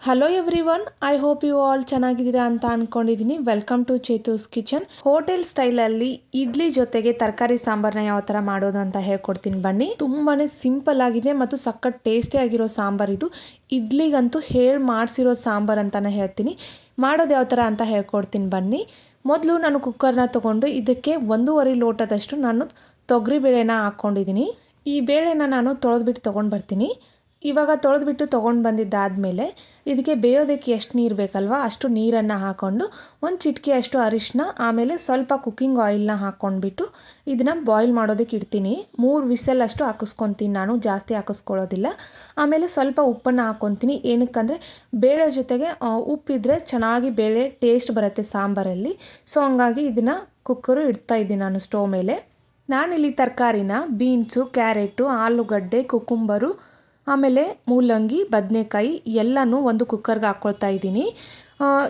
Hello everyone, I hope you all ಚೆನ್ನಾಗಿದ್ದೀರಾ ಅಂತ ಅಂದ್ಕೊಂಡಿದ್ದೀನಿ. Welcome to Chethu's kitchen. Hotel ಸ್ಟೈಲಲ್ಲಿ ಇಡ್ಲಿ ಜೊತೆಗೆ ತರಕಾರಿ ಸಾಂಬಾರನ್ನ ಯಾವ ಥರ ಮಾಡೋದು ಅಂತ ಹೇಳ್ಕೊಡ್ತೀನಿ ಬನ್ನಿ. ತುಂಬಾ ಸಿಂಪಲ್ ಆಗಿದೆ ಮತ್ತು ಸಖತ್ ಟೇಸ್ಟಿ ಆಗಿರೋ ಸಾಂಬಾರ್ ಇದು. ಇಡ್ಲಿಗಂತೂ ಮಾಡಿಸಿರೋ ಸಾಂಬಾರು ಅಂತಲೇ ಹೇಳ್ತೀನಿ. ಮಾಡೋದು ಯಾವ ಥರ ಅಂತ ಹೇಳ್ಕೊಡ್ತೀನಿ ಬನ್ನಿ. ಮೊದಲು ನಾನು ಕುಕ್ಕರ್ನ ತೊಗೊಂಡು ಇದಕ್ಕೆ 1.5 ಲೋಟದಷ್ಟು ನಾನು ತೊಗರಿಬೇಳೆನ ಹಾಕ್ಕೊಂಡಿದ್ದೀನಿ. ಈ ಬೇಳೆನ ನಾನು ತೊಳೆದ್ಬಿಟ್ಟು ತೊಗೊಂಡು ಬರ್ತೀನಿ. ಇವಾಗ ತೊಳೆದ್ಬಿಟ್ಟು ತೊಗೊಂಡು ಬಂದಿದ್ದಾದಮೇಲೆ ಇದಕ್ಕೆ ಬೇಯೋದಕ್ಕೆ ಎಷ್ಟು ನೀರು ಬೇಕಲ್ವ ಅಷ್ಟು ನೀರನ್ನು ಹಾಕ್ಕೊಂಡು ಒಂದು ಚಿಟಿಕೆ ಅಷ್ಟು ಅರಿಶಿನ, ಆಮೇಲೆ ಸ್ವಲ್ಪ ಕುಕ್ಕಿಂಗ್ ಆಯಿಲ್ನ ಹಾಕ್ಕೊಂಡ್ಬಿಟ್ಟು ಇದನ್ನು ಬಾಯ್ಲ್ ಮಾಡೋದಕ್ಕೆ ಇಡ್ತೀನಿ. 3 ವಿಸಲ್ ಅಷ್ಟು ಹಾಕಿಸ್ಕೊತೀನಿ, ನಾನು ಜಾಸ್ತಿ ಹಾಕಿಸ್ಕೊಳ್ಳೋದಿಲ್ಲ. ಆಮೇಲೆ ಸ್ವಲ್ಪ ಉಪ್ಪನ್ನು ಹಾಕ್ಕೊತೀನಿ. ಏನಕ್ಕಂದರೆ ಬೇಳೆ ಜೊತೆಗೆ ಉಪ್ಪಿದ್ರೆ ಚೆನ್ನಾಗಿ ಬೇಳೆ ಟೇಸ್ಟ್ ಬರುತ್ತೆ ಸಾಂಬಾರಲ್ಲಿ. ಸೊ ಹಂಗಾಗಿ ಇದನ್ನು ಕುಕ್ಕರು ಇಡ್ತಾ ಇದ್ದೀನಿ ನಾನು ಸ್ಟವ್ ಮೇಲೆ. ನಾನಿಲ್ಲಿ ತರಕಾರಿನ ಬೀನ್ಸು, ಕ್ಯಾರೆಟು, ಆಲೂಗಡ್ಡೆ, ಕುಕುಂಬರು, ಆಮೇಲೆ ಮೂಲಂಗಿ, ಬದನೆಕಾಯಿ ಎಲ್ಲನೂ ಒಂದು ಕುಕ್ಕರ್ಗೆ ಹಾಕ್ಕೊಳ್ತಾ ಇದ್ದೀನಿ.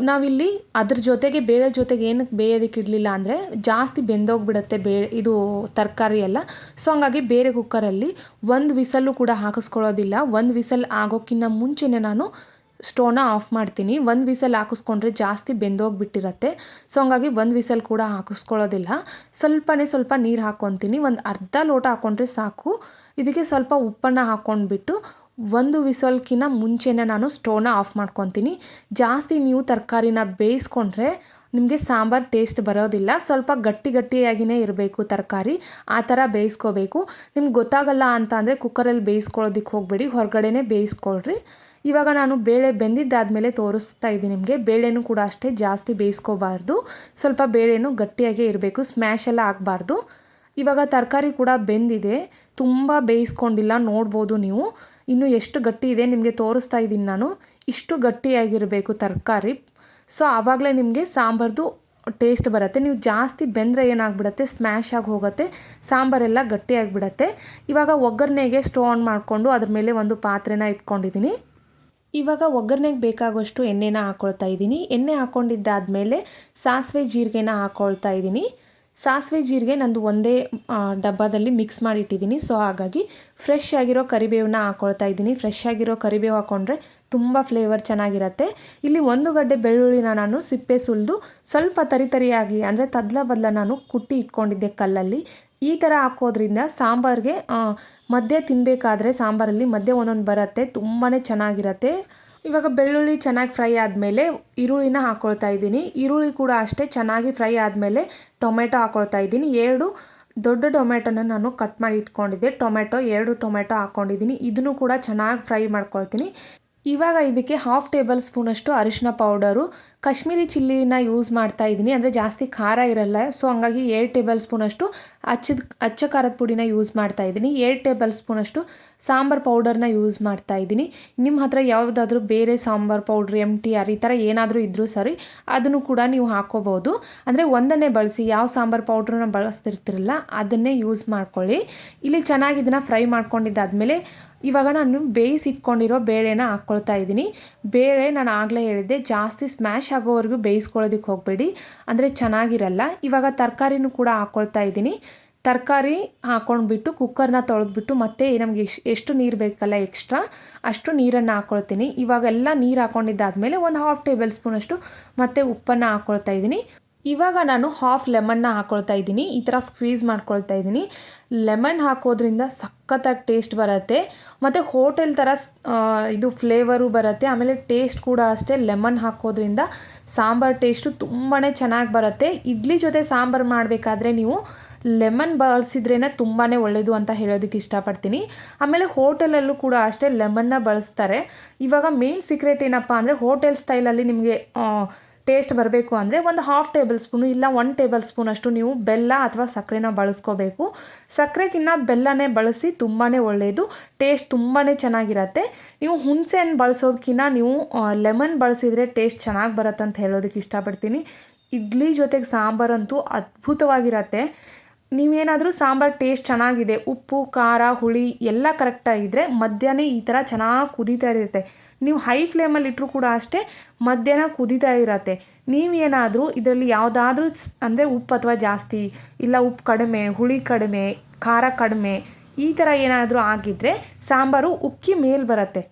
ನಾವಿಲ್ಲಿ ಅದ್ರ ಜೊತೆಗೆ ಬೇಳೆ ಜೊತೆಗೆ ಏನಕ್ಕೆ ಬೇಯೋದಕ್ಕೆ ಇಡಲಿಲ್ಲ ಅಂದರೆ ಜಾಸ್ತಿ ಬೆಂದೋಗ್ಬಿಡುತ್ತೆ ಇದು ತರಕಾರಿ ಎಲ್ಲ. ಸೊ ಹಂಗಾಗಿ ಬೇರೆ ಕುಕ್ಕರಲ್ಲಿ 1 ವಿಸಲ್ಲು ಕೂಡ ಹಾಕಿಸ್ಕೊಳ್ಳೋದಿಲ್ಲ. 1 ವಿಸಲ್ ಆಗೋಕ್ಕಿಂತ ಮುಂಚೆನೇ ನಾನು ಸ್ಟೋವ್ನ ಆಫ್ ಮಾಡ್ತೀನಿ. 1 ವಿಸಲ್ ಹಾಕಿಸ್ಕೊಂಡ್ರೆ ಜಾಸ್ತಿ ಬೆಂದೋಗ್ಬಿಟ್ಟಿರತ್ತೆ. ಸೊ ಹಂಗಾಗಿ 1 ವಿಸಲ್ ಕೂಡ ಹಾಕಿಸ್ಕೊಳ್ಳೋದಿಲ್ಲ. ಸ್ವಲ್ಪ ನೀರು ಹಾಕ್ಕೊತೀನಿ. ಒಂದು ಅರ್ಧ ಲೋಟ ಹಾಕ್ಕೊಂಡ್ರೆ ಸಾಕು. ಇದಕ್ಕೆ ಸ್ವಲ್ಪ ಉಪ್ಪನ್ನು ಹಾಕ್ಕೊಂಡ್ಬಿಟ್ಟು 1 ವಿಸಲ್ಕಿಂತ ಮುಂಚೆನೇ ನಾನು ಸ್ಟೋವ್ನ ಆಫ್ ಮಾಡ್ಕೊತೀನಿ. ಜಾಸ್ತಿ ನೀವು ತರಕಾರಿನ ಬೇಯಿಸ್ಕೊಂಡ್ರೆ ನಿಮಗೆ ಸಾಂಬಾರು ಟೇಸ್ಟ್ ಬರೋದಿಲ್ಲ. ಸ್ವಲ್ಪ ಗಟ್ಟಿಯಾಗಿಯೇ ಇರಬೇಕು ತರಕಾರಿ, ಆ ಥರ ಬೇಯಿಸ್ಕೋಬೇಕು. ನಿಮ್ಗೆ ಗೊತ್ತಾಗಲ್ಲ ಅಂತ ಅಂದರೆ ಕುಕ್ಕರಲ್ಲಿ ಬೇಯಿಸ್ಕೊಳ್ಳೋದಕ್ಕೆ ಹೋಗಬೇಡಿ, ಹೊರಗಡೆನೇ ಬೇಯಿಸ್ಕೊಳ್ರಿ. ಇವಾಗ ನಾನು ಬೇಳೆ ಬೆಂದಿದ್ದಾದಮೇಲೆ ತೋರಿಸ್ತಾ ಇದ್ದೀನಿ ನಿಮಗೆ. ಬೇಳೆನೂ ಕೂಡ ಅಷ್ಟೇ ಜಾಸ್ತಿ ಬೇಯಿಸ್ಕೋಬಾರ್ದು, ಸ್ವಲ್ಪ ಬೇಳೆನೂ ಗಟ್ಟಿಯಾಗೇ ಇರಬೇಕು, ಸ್ಮ್ಯಾಶ್ ಎಲ್ಲ ಆಗಬಾರ್ದು. ಇವಾಗ ತರಕಾರಿ ಕೂಡ ಬೆಂದಿದೆ, ತುಂಬ ಬೇಯಿಸ್ಕೊಂಡಿಲ್ಲ, ನೋಡ್ಬೋದು ನೀವು. ಇನ್ನು ಎಷ್ಟು ಗಟ್ಟಿ ಇದೆ ನಿಮಗೆ ತೋರಿಸ್ತಾ ಇದ್ದೀನಿ ನಾನು. ಇಷ್ಟು ಗಟ್ಟಿಯಾಗಿರಬೇಕು ತರಕಾರಿ. ಸೊ ಆವಾಗಲೇ ನಿಮಗೆ ಸಾಂಬಾರ್ದು ಟೇಸ್ಟ್ ಬರುತ್ತೆ. ನೀವು ಜಾಸ್ತಿ ಬೆಂದರೆ ಏನಾಗ್ಬಿಡುತ್ತೆ, ಸ್ಮ್ಯಾಶ್ ಆಗಿ ಹೋಗುತ್ತೆ, ಸಾಂಬಾರೆಲ್ಲ ಗಟ್ಟಿಯಾಗಿಬಿಡತ್ತೆ. ಇವಾಗ ಒಗ್ಗರಣೆಗೆ ಸ್ಟವ್ ಆನ್ ಮಾಡಿಕೊಂಡು ಅದ್ರ ಮೇಲೆ ಒಂದು ಪಾತ್ರೆನ ಇಟ್ಕೊಂಡಿದ್ದೀನಿ. ಇವಾಗ ಒಗ್ಗರಣೆಗೆ ಬೇಕಾಗುವಷ್ಟು ಎಣ್ಣೆನ ಹಾಕ್ಕೊಳ್ತಾ ಇದ್ದೀನಿ. ಎಣ್ಣೆ ಹಾಕ್ಕೊಂಡಿದ್ದಾದಮೇಲೆ ಸಾಸಿವೆ ಜೀರಿಗೆನ ಹಾಕ್ಕೊಳ್ತಾ ಇದ್ದೀನಿ. ಸಾಸಿವೆ ಜೀರಿಗೆ ನಂದು ಒಂದೇ ಡಬ್ಬದಲ್ಲಿ ಮಿಕ್ಸ್ ಮಾಡಿಟ್ಟಿದ್ದೀನಿ. ಸೊ ಹಾಗಾಗಿ ಫ್ರೆಶ್ ಆಗಿರೋ ಕರಿಬೇವನ್ನ ಹಾಕ್ಕೊಳ್ತಾ ಇದ್ದೀನಿ. ಫ್ರೆಶ್ ಆಗಿರೋ ಕರಿಬೇವು ಹಾಕ್ಕೊಂಡ್ರೆ ತುಂಬ ಫ್ಲೇವರ್ ಚೆನ್ನಾಗಿರುತ್ತೆ. ಇಲ್ಲಿ 1 ಗಡ್ಡೆ ಬೆಳ್ಳುಳ್ಳಿನ ನಾನು ಸಿಪ್ಪೆ ಸುಲಿದು ಸ್ವಲ್ಪ ತರಿಯಾಗಿ ಅಂದರೆ ತದ್ಲ ನಾನು ಕುಟ್ಟಿ ಇಟ್ಕೊಂಡಿದ್ದೆ ಕಲ್ಲಲ್ಲಿ. ಈ ಥರ ಹಾಕೋದ್ರಿಂದ ಸಾಂಬಾರಿಗೆ ಮಧ್ಯೆ ತಿನ್ನಬೇಕಾದ್ರೆ ಸಾಂಬಾರಲ್ಲಿ ಮಧ್ಯೆ ಒಂದೊಂದು ಬರುತ್ತೆ, ತುಂಬಾ ಚೆನ್ನಾಗಿರುತ್ತೆ. ಇವಾಗ ಬೆಳ್ಳುಳ್ಳಿ ಚೆನ್ನಾಗಿ ಫ್ರೈ ಆದಮೇಲೆ ಈರುಳ್ಳಿನ ಹಾಕ್ಕೊಳ್ತಾ ಇದ್ದೀನಿ. ಈರುಳ್ಳಿ ಕೂಡ ಅಷ್ಟೇ ಚೆನ್ನಾಗಿ ಫ್ರೈ ಆದಮೇಲೆ ಟೊಮೆಟೊ ಹಾಕ್ಕೊಳ್ತಾ ಇದ್ದೀನಿ. 2 ದೊಡ್ಡ ಟೊಮೆಟೊನ ನಾನು ಕಟ್ ಮಾಡಿ ಇಟ್ಕೊಂಡಿದ್ದೆ. 2 ಟೊಮೆಟೊ ಹಾಕ್ಕೊಂಡಿದ್ದೀನಿ. ಇದನ್ನು ಕೂಡ ಚೆನ್ನಾಗಿ ಫ್ರೈ ಮಾಡ್ಕೊಳ್ತೀನಿ. ಇವಾಗ ಇದಕ್ಕೆ 1/2 ಟೇಬಲ್ ಸ್ಪೂನಷ್ಟು ಅರಿಶಿನ ಪೌಡರು, ಕಾಶ್ಮೀರಿ ಚಿಲ್ಲಿನ ಯೂಸ್ ಮಾಡ್ತಾ ಇದ್ದೀನಿ. ಅಂದರೆ ಜಾಸ್ತಿ ಖಾರ ಇರಲ್ಲ. ಸೊ ಹಂಗಾಗಿ 2 ಟೇಬಲ್ ಸ್ಪೂನಷ್ಟು ಅಚ್ಚ ಖಾರದ ಪುಡಿನ ಯೂಸ್ ಮಾಡ್ತಾ ಇದ್ದೀನಿ. 2 ಟೇಬಲ್ ಸ್ಪೂನಷ್ಟು ಸಾಂಬಾರು ಪೌಡರ್ನ ಯೂಸ್ ಮಾಡ್ತಾ ಇದ್ದೀನಿ. ನಿಮ್ಮ ಹತ್ರ ಯಾವುದಾದ್ರೂ ಬೇರೆ ಸಾಂಬಾರು ಪೌಡ್ರ್, MTR ಈ ಥರ ಏನಾದರೂ ಇದ್ದರೂ ಸರಿ, ಅದನ್ನು ಕೂಡ ನೀವು ಹಾಕ್ಕೋಬೋದು. ಅಂದರೆ ಒಂದನ್ನೇ ಬಳಸಿ, ಯಾವ ಸಾಂಬಾರು ಪೌಡ್ರನ್ನ ಬಳಸ್ತಿರ್ತಿರಲ್ಲ ಅದನ್ನೇ ಯೂಸ್ ಮಾಡ್ಕೊಳ್ಳಿ. ಇಲ್ಲಿ ಚೆನ್ನಾಗಿ ಇದನ್ನು ಫ್ರೈ ಮಾಡ್ಕೊಂಡಿದ್ದಾದಮೇಲೆ ಇವಾಗ ನಾನು ಬೇಯಿಸಿಟ್ಕೊಂಡಿರೋ ಬೇಳೆನ ಹಾಕ್ಕೊಳ್ತಾ ಇದ್ದೀನಿ. ಬೇಳೆ ನಾನು ಆಗಲೇ ಹೇಳಿದ್ದೆ, ಜಾಸ್ತಿ ಸ್ಮ್ಯಾಶ್ ಆಗೋವರೆಗೂ ಬೇಯಿಸ್ಕೊಳ್ಳೋದಕ್ಕೆ ಹೋಗಬೇಡಿ, ಅಂದರೆ ಚೆನ್ನಾಗಿರಲ್ಲ. ಇವಾಗ ತರಕಾರಿನೂ ಕೂಡ ಹಾಕ್ಕೊಳ್ತಾ ಇದ್ದೀನಿ. ತರಕಾರಿ ಹಾಕ್ಕೊಂಡ್ಬಿಟ್ಟು ಕುಕ್ಕರ್ನ ತೊಳೆದ್ಬಿಟ್ಟು ಮತ್ತೆ ನಮಗೆ ಎಷ್ಟು ನೀರು ಬೇಕಲ್ಲ ಎಕ್ಸ್ಟ್ರಾ ಅಷ್ಟು ನೀರನ್ನು ಹಾಕ್ಕೊಳ್ತೀನಿ. ಇವಾಗೆಲ್ಲ ನೀರು ಹಾಕ್ಕೊಂಡಿದ್ದಾದಮೇಲೆ ಒಂದು 1/2 ಟೇಬಲ್ ಸ್ಪೂನಷ್ಟು ಮತ್ತೆ ಉಪ್ಪನ್ನು ಹಾಕ್ಕೊಳ್ತಾ ಇದ್ದೀನಿ. ಇವಾಗ ನಾನು 1/2 ಲೆಮನ್ನ ಹಾಕ್ಕೊಳ್ತಾ ಇದ್ದೀನಿ. ಈ ಥರ ಸ್ಕ್ವೀಸ್ ಮಾಡ್ಕೊಳ್ತಾ ಇದ್ದೀನಿ. ಲೆಮನ್ ಹಾಕೋದ್ರಿಂದ ಸಖತ್ತಾಗಿ ಟೇಸ್ಟ್ ಬರುತ್ತೆ ಮತ್ತು ಹೋಟೆಲ್ ಥರ ಇದು ಫ್ಲೇವರು ಬರುತ್ತೆ. ಆಮೇಲೆ ಟೇಸ್ಟ್ ಕೂಡ ಅಷ್ಟೇ, ಲೆಮನ್ ಹಾಕೋದ್ರಿಂದ ಸಾಂಬಾರು ಟೇಸ್ಟು ತುಂಬಾ ಚೆನ್ನಾಗಿ ಬರುತ್ತೆ. ಇಡ್ಲಿ ಜೊತೆ ಸಾಂಬಾರು ಮಾಡಬೇಕಾದ್ರೆ ನೀವು ಲೆಮನ್ ಬಳಸಿದ್ರೇ ತುಂಬಾ ಒಳ್ಳೆಯದು ಅಂತ ಹೇಳೋದಕ್ಕೆ ಇಷ್ಟಪಡ್ತೀನಿ. ಆಮೇಲೆ ಹೋಟೆಲಲ್ಲೂ ಕೂಡ ಅಷ್ಟೇ ಲೆಮನ್ನ ಬಳಸ್ತಾರೆ. ಇವಾಗ ಮೇನ್ ಸೀಕ್ರೆಟ್ ಏನಪ್ಪ ಅಂದರೆ ಹೋಟೆಲ್ ಸ್ಟೈಲಲ್ಲಿ ನಿಮಗೆ ಟೇಸ್ಟ್ ಬರಬೇಕು ಅಂದರೆ ಒಂದು 1/2 ಟೇಬಲ್ ಸ್ಪೂನು ಇಲ್ಲ 1 ಟೇಬಲ್ ಸ್ಪೂನಷ್ಟು ನೀವು ಬೆಲ್ಲ ಅಥವಾ ಸಕ್ಕರೆನ ಬಳಸ್ಕೋಬೇಕು. ಸಕ್ಕರೆಗಿನ್ನ ಬೆಲ್ಲನೇ ಬಳಸಿ, ತುಂಬಾ ಒಳ್ಳೆಯದು, ಟೇಸ್ಟ್ ತುಂಬಾ ಚೆನ್ನಾಗಿರುತ್ತೆ. ನೀವು ಹುಣಸೆ ಹಣ್ಣು ಬಳಸೋದಕ್ಕಿಂತ ನೀವು ಲೆಮನ್ ಬಳಸಿದರೆ ಟೇಸ್ಟ್ ಚೆನ್ನಾಗಿ ಬರುತ್ತೆ ಅಂತ ಹೇಳೋದಕ್ಕೆ ಇಷ್ಟಪಡ್ತೀನಿ. ಇಡ್ಲಿ ಜೊತೆಗೆ ಸಾಂಬಾರಂತೂ ಅದ್ಭುತವಾಗಿರುತ್ತೆ. ನೀವೇನಾದರೂ ಸಾಂಬಾರು ಟೇಸ್ಟ್ ಚೆನ್ನಾಗಿದೆ, ಉಪ್ಪು ಖಾರ ಹುಳಿ ಎಲ್ಲ ಕರೆಕ್ಟಾಗಿದ್ದರೆ ಮಧ್ಯಾಹ್ನ ಈ ಥರ ಚೆನ್ನಾಗಿ ಕುದೀತಾ ಇರುತ್ತೆ. ನೀವು ಹೈ ಫ್ಲೇಮಲ್ಲಿ ಇಟ್ಟರೂ ಕೂಡ ಅಷ್ಟೇ ಮಧ್ಯಾಹ್ನ ಕುದೀತಾ ಇರತ್ತೆ. ನೀವೇನಾದರೂ ಇದರಲ್ಲಿ ಯಾವುದಾದ್ರೂ ಅಂದರೆ ಉಪ್ಪು ಅಥವಾ ಜಾಸ್ತಿ, ಇಲ್ಲ ಉಪ್ಪು ಕಡಿಮೆ, ಹುಳಿ ಕಡಿಮೆ, ಖಾರ ಕಡಿಮೆ ಈ ಥರ ಏನಾದರೂ ಆಗಿದ್ದರೆ ಸಾಂಬಾರು ಉಕ್ಕಿ ಮೇಲೆ ಬರುತ್ತೆ.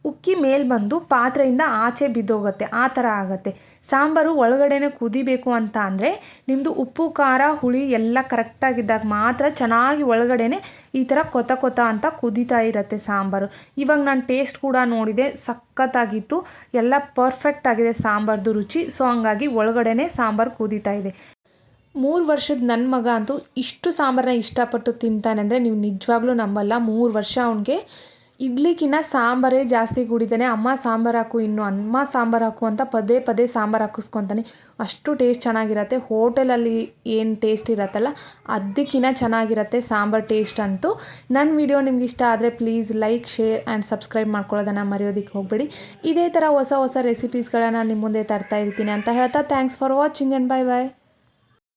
ಉಕ್ಕಿ ಮೇಲೆ ಬಂದು ಪಾತ್ರೆಯಿಂದ ಆಚೆ ಬಿದ್ದೋಗುತ್ತೆ, ಆ ಥರ ಆಗುತ್ತೆ. ಸಾಂಬಾರು ಒಳಗಡೆನೆ ಕುದಿಬೇಕು ಅಂತ ಅಂದರೆ ನಿಮ್ಮದು ಉಪ್ಪು ಖಾರ ಹುಳಿ ಎಲ್ಲ ಕರೆಕ್ಟಾಗಿದ್ದಾಗ ಮಾತ್ರ ಚೆನ್ನಾಗಿ ಒಳಗಡೆನೆ ಈ ಥರ ಕೊತ ಕೊತ ಅಂತ ಕುದೀತಾ ಇರುತ್ತೆ ಸಾಂಬಾರು. ಇವಾಗ ನಾನು ಟೇಸ್ಟ್ ಕೂಡ ನೋಡಿದೆ, ಸಖತ್ತಾಗಿತ್ತು, ಎಲ್ಲ ಪರ್ಫೆಕ್ಟ್ ಆಗಿದೆ ಸಾಂಬಾರ್ದು ರುಚಿ. ಸೊ ಹಂಗಾಗಿ ಒಳಗಡೆನೆ ಸಾಂಬಾರು ಕುದೀತಾ ಇದೆ. 3 ವರ್ಷದ ನನ್ನ ಮಗ ಅಂತೂ ಇಷ್ಟು ಸಾಂಬಾರನ್ನ ಇಷ್ಟಪಟ್ಟು ತಿಂತಾನೆ ಅಂದರೆ ನೀವು ನಿಜವಾಗ್ಲೂ ನಂಬಲ್ಲ. 3 ವರ್ಷ ಅವನಿಗೆ ಇಡ್ಲಿಗಿನ್ನ ಸಾಂಬಾರೇ ಜಾಸ್ತಿ ಕುಡಿತಾನೆ. ಅಮ್ಮ ಸಾಂಬಾರು ಹಾಕು, ಇನ್ನು ಅಮ್ಮ ಸಾಂಬಾರು ಹಾಕು ಅಂತ ಪದೇ ಪದೇ ಸಾಂಬಾರು ಹಾಕಿಸ್ಕೊತಾನೆ. ಅಷ್ಟು ಟೇಸ್ಟ್ ಚೆನ್ನಾಗಿರುತ್ತೆ. ಹೋಟೆಲಲ್ಲಿ ಏನು ಟೇಸ್ಟ್ ಇರತ್ತಲ್ಲ ಅದಕ್ಕಿಂತ ಚೆನ್ನಾಗಿರುತ್ತೆ ಸಾಂಬಾರು ಟೇಸ್ಟ್ ಅಂತೂ. ನನ್ನ ವಿಡಿಯೋ ನಿಮ್ಗೆ ಇಷ್ಟ ಆದರೆ please like, share and subscribe ಮಾಡ್ಕೊಳ್ಳೋದನ್ನು ಮರೆಯೋದಕ್ಕೆ ಹೋಗಬೇಡಿ. ಇದೇ ಥರ ಹೊಸ ಹೊಸ ರೆಸಿಪೀಸ್ಗಳನ್ನು ನಿಮ್ಮ ಮುಂದೆ ತರ್ತಾ ಇರ್ತೀನಿ ಅಂತ ಹೇಳ್ತಾ thanks for watching and bye bye.